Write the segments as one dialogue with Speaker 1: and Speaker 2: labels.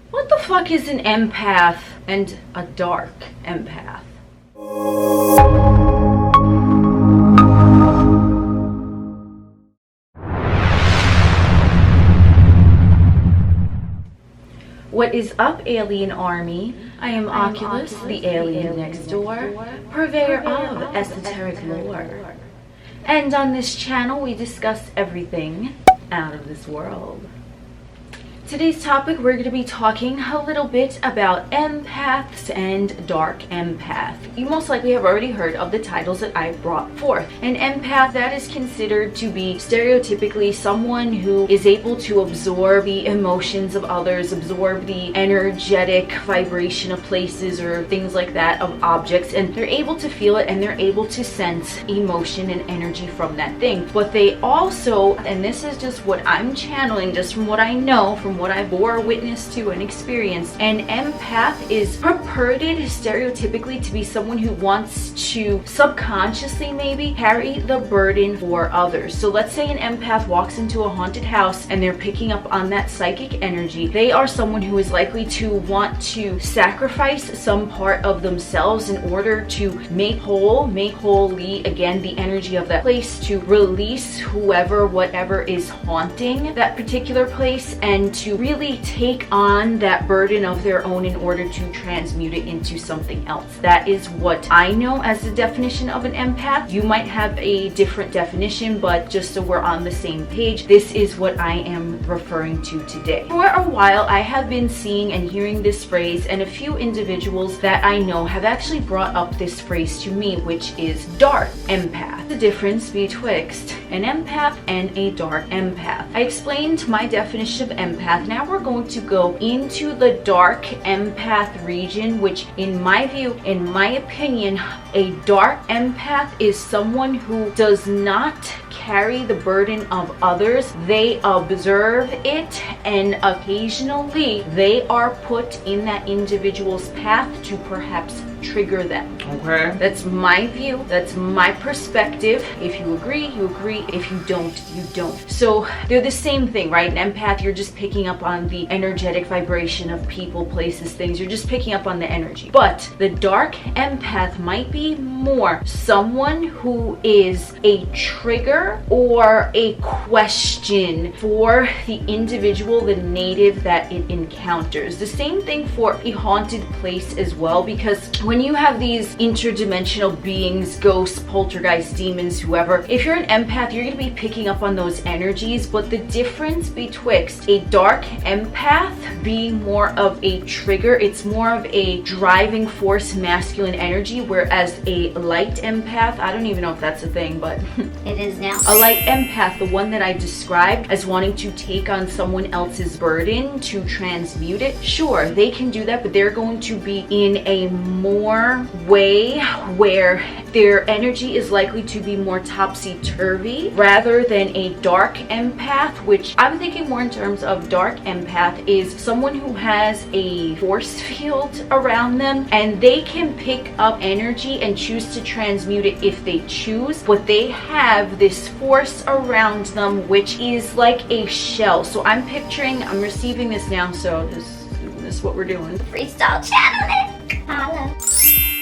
Speaker 1: What the fuck is an empath and a dark empath? What is up, alienARMy? I am Oculus, the alien next door, purveyor of esoteric lore. And on this channel, we discuss everything out of this world. Today's topic, we're going to be talking a little bit about empaths and dark empath. You most likely have already heard of the titles that I brought forth. An empath, that is considered to be stereotypically someone who is able to absorb the emotions of others, absorb the energetic vibration of places or things like that, of objects, and they're able to feel it and they're able to sense emotion and energy from that thing. But they also, and this is just what I'm channeling, just from what I know, from what I bore witness to and experienced, an empath is purported stereotypically to be someone who wants to subconsciously maybe carry the burden for others. So let's say an empath walks into a haunted house and they're picking up on that psychic energy. They are someone who is likely to want to sacrifice some part of themselves in order to make wholly again the energy of that place, to release whatever is haunting that particular place, and to really take on that burden of their own in order to transmute it into something else. That is what I know as the definition of an empath. You might have a different definition, but just so we're on the same page, this is what I am referring to today. For a while, I have been seeing and hearing this phrase, and a few individuals that I know have actually brought up this phrase to me, which is dark empath. The difference betwixt an empath and a dark empath. I explained my definition of empath. Now we're going to go into the dark empath region, which in my view, in my opinion, a dark empath is someone who does not carry the burden of others. They observe it, and occasionally they are put in that individual's path to perhaps trigger them. Okay, that's my view, that's my perspective. If you agree, you agree. If you don't, you don't. So they're the same thing, right? An empath, you're just picking up on the energetic vibration of people, places, things. You're just picking up on the energy. But the dark empath might be more someone who is a trigger or a question for the individual, the native that it encounters. The same thing for a haunted place as well, because when you have these interdimensional beings, ghosts, poltergeists, demons, whoever, if you're an empath, you're going to be picking up on those energies. But the difference betwixt a dark empath being more of a trigger, it's more of a driving force, masculine energy, whereas a light empath, I don't even know if that's a thing, but
Speaker 2: it is now.
Speaker 1: A light empath, the one that I described as wanting to take on someone else's burden to transmute it, sure, they can do that, but they're going to be in a more way where their energy is likely to be more topsy-turvy rather than a dark empath, which I'm thinking more in terms of dark empath is someone who has a force field around them, and they can pick up energy and choose to transmute it if they choose, but they have this force around them which is like a shell. So I'm receiving this now, so this is what we're doing.
Speaker 2: Freestyle channeling. Hello.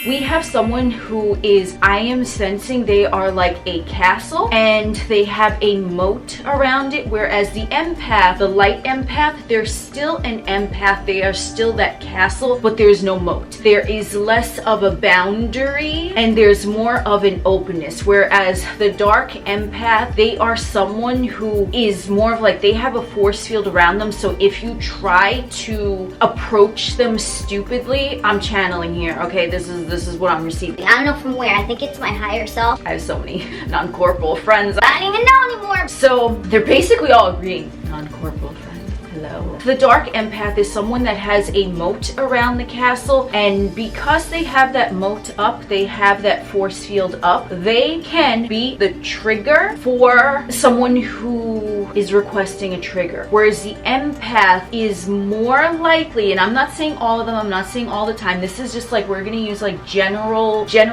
Speaker 1: We have someone who is, I am sensing they are like a castle and they have a moat around it, whereas the empath, the light empath, they're still an empath. They are still that castle, but there's no moat. There is less of a boundary and there's more of an openness, whereas the dark empath, they are someone who is more of like, they have a force field around them. So if you try to approach them stupidly, I'm channeling here, okay? This is what I'm receiving.
Speaker 2: I don't know from where. I think it's my higher self.
Speaker 1: I have so many non-corporal friends.
Speaker 2: I don't even know anymore.
Speaker 1: So they're basically all agreeing. Non-corporal friends. Hello. The dark empath is someone that has a moat around the castle, and because they have that moat up, they have that force field up, they can be the trigger for someone who is requesting a trigger. Whereas the empath is more likely, and I'm not saying all of them, I'm not saying all the time, this is just like, we're going to use like generalities.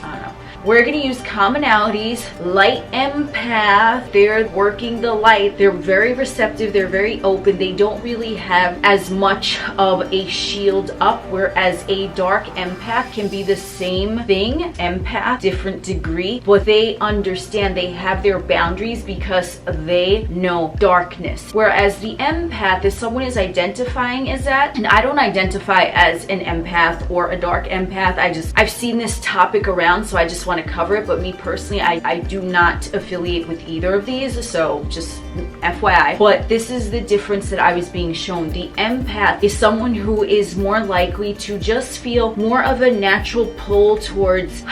Speaker 1: I don't know. we're going to use commonalities. Light empath, they're working the light. They're very receptive. They're very open. They don't really have as much of a shield up, whereas a dark empath can be the same thing. Empath, different degree, but they understand, they have their boundaries because they know darkness. Whereas the empath, if someone is identifying as that, and I don't identify as an empath or a dark empath, I've seen this topic around, so I just want to cover it. But me personally, I do not affiliate with either of these, so just FYI. But this is the difference that I was being shown. The empath is someone who is more likely to just feel more of a natural pull towards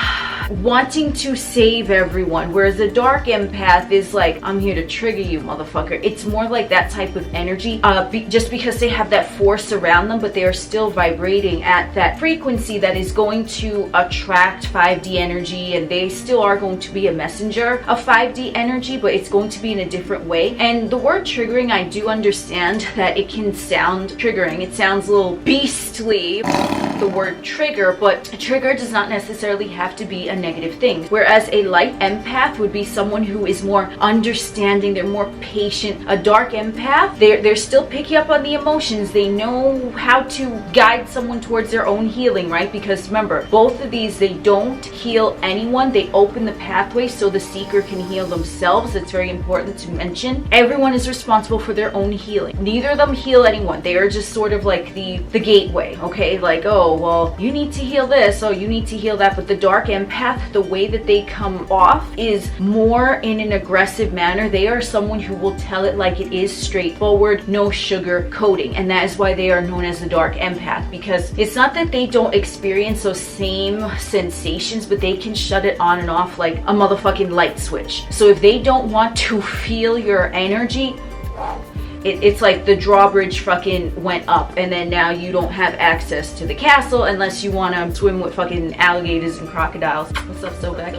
Speaker 1: wanting to save everyone, whereas the dark empath is like, I'm here to trigger you, motherfucker. It's more like that type of energy, just because they have that force around them, but they are still vibrating at that frequency that is going to attract 5D energy, and they still are going to be a messenger of 5D energy, but it's going to be in a different way. And the word triggering, I do understand that it can sound triggering. It sounds a little beastly, the word trigger, but a trigger does not necessarily have to be a negative thing. Whereas a light empath would be someone who is more understanding, they're more patient. A dark empath, they're still picking up on the emotions. They know how to guide someone towards their own healing, right? Because remember, both of these, they don't heal anyone. They open the pathway so the seeker can heal themselves. It's very important to mention. Everyone is responsible for their own healing. Neither of them heal anyone. They are just sort of like the gateway, okay? Like, oh, well, you need to heal this, oh, you need to heal that. But the dark empath, the way that they come off is more in an aggressive manner. They are someone who will tell it like it is, straightforward, no sugar coating. And that is why they are known as the dark empath, because it's not that they don't experience those same sensations, but they can shut it on and off like a motherfucking light switch. So if they don't want to feel your energy, it's like the drawbridge fucking went up, and then now you don't have access to the castle unless you want to swim with fucking alligators and crocodiles. What's up, so back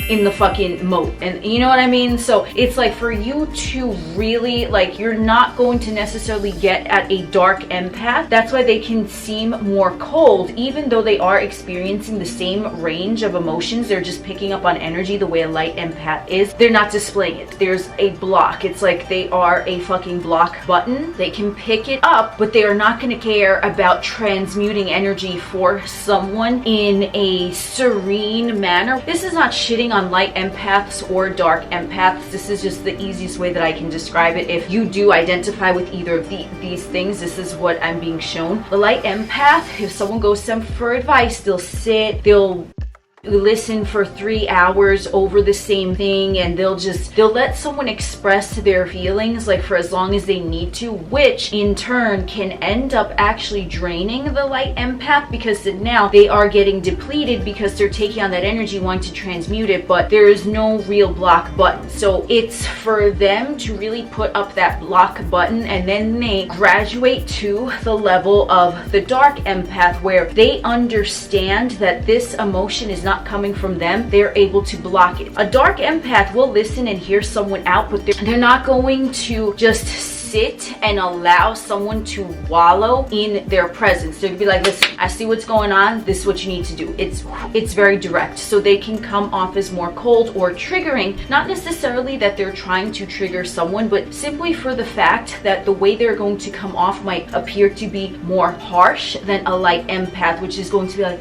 Speaker 1: in the fucking moat, and you know what I mean? So it's like, for you to really, like, you're not going to necessarily get at a dark empath. That's why they can seem more cold, even though they are experiencing the same range of emotions. They're just picking up on energy the way a light empath is. They're not displaying it. There's a block. It's like they are a fucking block button. They can pick it up, but they are not going to care about transmuting energy for someone in a serene manner. This is not shitting on light empaths or dark empaths. This is just the easiest way that I can describe it. If you do identify with either of these things, this is what I'm being shown. The light empath, if someone goes to them for advice, they'll sit, they'll listen for 3 hours over the same thing, and they'll let someone express their feelings like for as long as they need to, which in turn can end up actually draining the light empath, because now they are getting depleted because they're taking on that energy, wanting to transmute it, but there is no real block button. So it's for them to really put up that block button, and then they graduate to the level of the dark empath, where they understand that this emotion is not coming from them. They're able to block it. A dark empath will listen and hear someone out, but they're not going to just sit and allow someone to wallow in their presence. They'll be like, listen, I see what's going on. This is what you need to do. It's very direct. So they can come off as more cold or triggering, not necessarily that they're trying to trigger someone, but simply for the fact that the way they're going to come off might appear to be more harsh than a light empath, which is going to be like,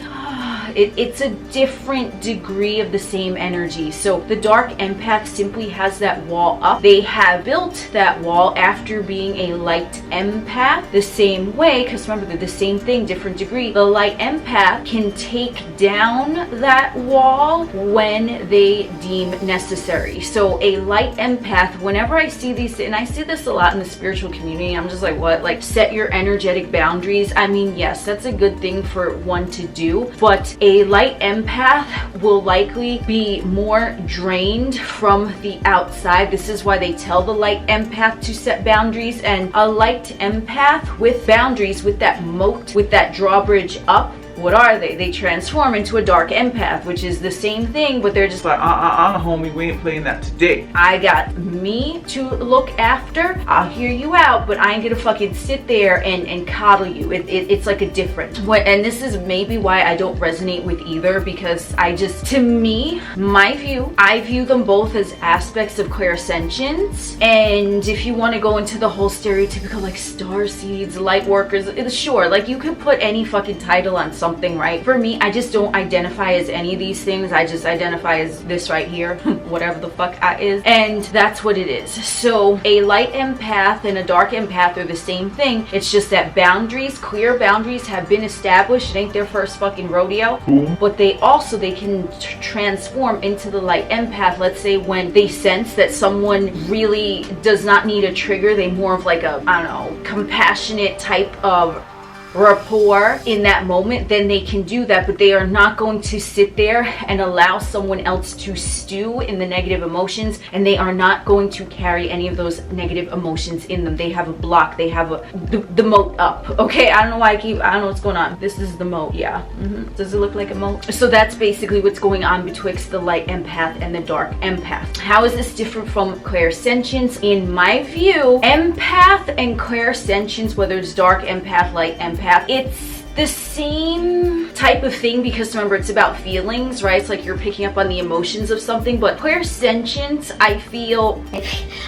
Speaker 1: it's a different degree of the same energy. So the dark empath simply has that wall up. They have built that wall after being a light empath the same way, because remember, they're the same thing, different degree. The light empath can take down that wall when they deem necessary. So a light empath, whenever I see these, and I see this a lot in the spiritual community, I'm just like, what? Like, set your energetic boundaries. I mean, yes, that's a good thing for one to do, but a light empath will likely be more drained from the outside. This is why they tell the light empath to set boundaries. And a light empath with boundaries, with that moat, with that drawbridge up, what are they? They transform into a dark empath, which is the same thing, but they're just like,
Speaker 3: homie, we ain't playing that today.
Speaker 1: I got me to look after. I'll hear you out, but I ain't gonna fucking sit there and coddle you. It's like a different. And this is maybe why I don't resonate with either, because to me, my view, I view them both as aspects of clairsentience. And if you want to go into the whole stereotypical like star seeds, light workers, sure, like you could put any fucking title on something, right? For me, I just don't identify as any of these things. I just identify as this right here, whatever the fuck I is, and that's what it is. So a light empath and a dark empath are the same thing. It's just that clear boundaries have been established. It ain't their first fucking rodeo. But they can transform into the light empath. Let's say when they sense that someone really does not need a trigger, they more of like a, I don't know, compassionate type of rapport in that moment, then they can do that, but they are not going to sit there and allow someone else to stew in the negative emotions, and they are not going to carry any of those negative emotions in them. They have a block, they have the moat up. Okay, I don't know why I don't know what's going on. This is the moat, yeah. Does it look like a moat? So that's basically what's going on betwixt the light empath and the dark empath. How is this different from clairsentience? In my view, empath and clairsentience, whether it's dark empath, light empath, it's the same type of thing, because remember, it's about feelings, right? It's like you're picking up on the emotions of something. But clairsentience, I feel,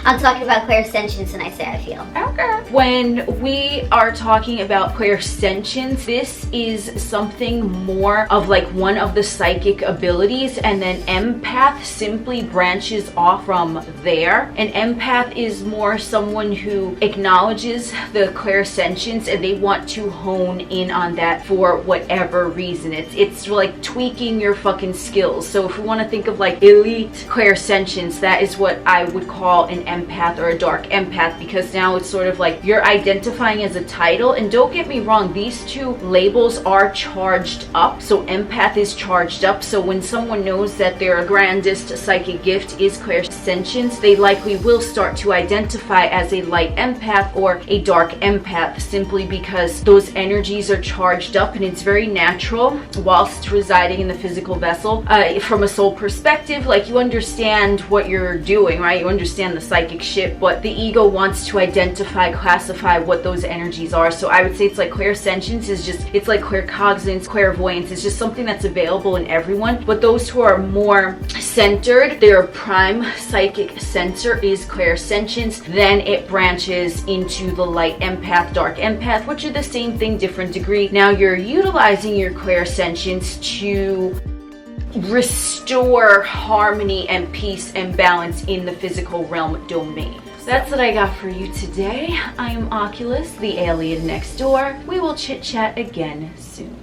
Speaker 2: I'm talking about clairsentience and I say I feel.
Speaker 1: Okay. When we are talking about clairsentience, this is something more of like one of the psychic abilities, and then empath simply branches off from there. An empath is more someone who acknowledges the clairsentience and they want to hone in on that for whatever reason. It's like tweaking your fucking skills. So if we want to think of like elite clairsentience, that is what I would call an empath or a dark empath, because now it's sort of like you're identifying as a title. And don't get me wrong, these two labels are charged up. So empath is charged up. So when someone knows that their grandest psychic gift is clairsentience, they likely will start to identify as a light empath or a dark empath, simply because those energies are charged up, and it's very natural whilst residing in the physical vessel. From a soul perspective, like, you understand what you're doing, right? You understand the psychic shit, but the ego wants to identify, classify what those energies are. So I would say it's like clairsentience is just, it's like claircognizance, clairvoyance. It's just something that's available in everyone. But those who are more centered, their prime psychic center is clairsentience. Then it branches into the light empath, dark empath, which are the same thing, different degree. Now you're utilizing your clairsentience to restore harmony and peace and balance in the physical realm domain. That's what I got for you today. I am Oculus, the alien next door. We will chit chat again soon.